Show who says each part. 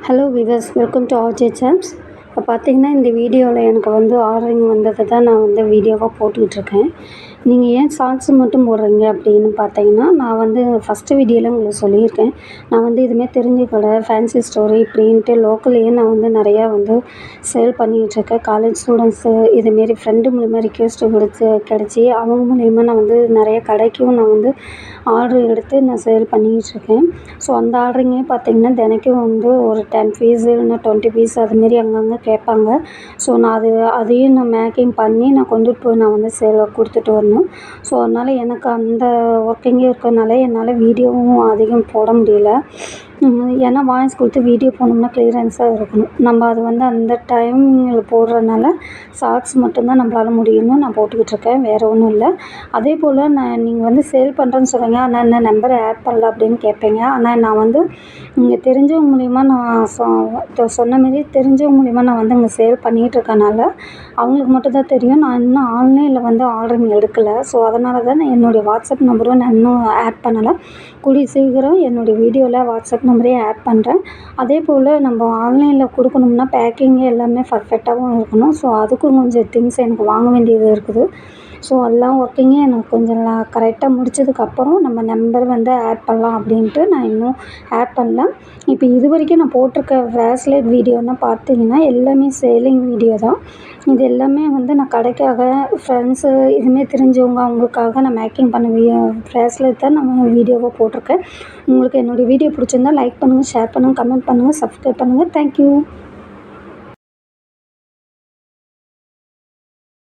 Speaker 1: Hello viewers, welcome to RJ Sams. இப்போ பார்த்தீங்கன்னா இந்த வீடியோவில் எனக்கு ஆர்டரிங் வந்ததை தான் நான் வீடியோவாக போட்டுக்கிட்டுருக்கேன். நீங்கள் ஏன் ஷார்ட்ஸ் மட்டும் போடுறீங்க அப்படின்னு பார்த்தீங்கன்னா, நான் ஃபஸ்ட்டு வீடியோவில் உங்களுக்கு சொல்லியிருக்கேன். நான் இதுமாரி தெரிஞ்ச கடை, ஃபேன்சி ஸ்டோரு இப்படின்ட்டு லோக்கல்லையே நான் நிறையா சேல் பண்ணிக்கிட்டுருக்கேன். காலேஜ் ஸ்டூடெண்ட்ஸு இதுமாரி ஃப்ரெண்டு மூலிமா ரிக்வெஸ்ட்டு கிடச்சி அவங்க மூலிமா நான் நிறைய கடைக்கும் நான் ஆர்டர் எடுத்து நான் சேல் பண்ணிக்கிட்டுருக்கேன். ஸோ அந்த ஆர்டரிங்கே பார்த்தீங்கன்னா தினைக்கும் ஒரு 10 பீஸு இல்லைன்னா 20 பீஸ் அதுமாரி அங்கங்கே கேட்பாங்க. ஸோ நான் அதையும் நான் மேக்கிங் பண்ணி நான் கொண்டுட்டு போய் நான் சேல் கொடுத்துட்டு வரணும். ஸோ அதனால் எனக்கு அந்த ஒர்க்கிங்கே இருக்கிறதுனால என்னால் வீடியோவும் அதிகம் போட முடியல. ஏன்னா வாய்ஸ் கொடுத்து வீடியோ போனோம்னா கிளியரன்ஸாக இருக்கணும். நம்ம அது அந்த டைமிங்கில் போடுறதுனால ஷார்ட்ஸ் மட்டும்தான் நம்மளால முடியும்னு நான் போட்டுக்கிட்டுருக்கேன். வேறு ஒன்றும் இல்லை. அதே போல் நீங்கள் சேல் பண்ணுறேன்னு சொல்கிறீங்க, ஆனால் என்ன நம்பரை ஆட் பண்ணல அப்படின்னு கேட்பீங்க. ஆனால் நான் இங்கே தெரிஞ்சவங்க மூலிமா நான் சொன்ன மாரி தெரிஞ்சவங்க மூலிமா நான் இங்கே சேல் பண்ணிகிட்டு இருக்கனால அவங்களுக்கு மட்டும்தான் தெரியும். நான் இன்னும் ஆன்லைனில் ஆர்டரிங் எடுக்கலை. ஸோ அதனால தான் நான் என்னுடைய வாட்ஸ்அப் நம்பரும் நான் இன்னும் ஆட் பண்ணலை. கூடிய சீக்கிரம் என்னுடைய வீடியோவில் வாட்ஸ்அப் நம்பரையும் ஆட் பண்ணுறேன். அதே போல் நம்ம ஆன்லைனில் கொடுக்கணும்னா பேக்கிங்கு எல்லாமே பர்ஃபெக்டாகவும் இருக்கணும். ஸோ அதுக்கும் கொஞ்சம் திங்ஸ் எனக்கு வாங்க வேண்டியது இருக்குது. ஸோ எல்லாம் ஒர்க்கிங்கே எனக்கு கொஞ்சம் கரெக்டாக முடித்ததுக்கப்புறம் நம்ம நம்பர் ஆட் பண்ணலாம் அப்படின்ட்டு நான் இன்னும் ஆட் பண்ணல. இப்போ இது வரைக்கும் நான் போட்டிருக்க ப்ராஸ்லெட் வீடியோன்னு பார்த்தீங்கன்னா எல்லாமே சேலிங் வீடியோ தான். இது எல்லாமே நான் கடைக்காக, ஃப்ரெண்ட்ஸு இதுமாரி தெரிஞ்சவங்க அவங்களுக்காக நான் மேக்கிங் பண்ண ப்ராஸ்லெட் தான் நான் வீடியோவாக போட்டிருக்கேன். உங்களுக்கு என்னுடைய வீடியோ பிடிச்சிருந்தா லைக் பண்ணுங்கள், ஷேர் பண்ணுங்கள், கமெண்ட் பண்ணுங்கள், சப்ஸ்கிரைப் பண்ணுங்கள். தேங்க்யூ.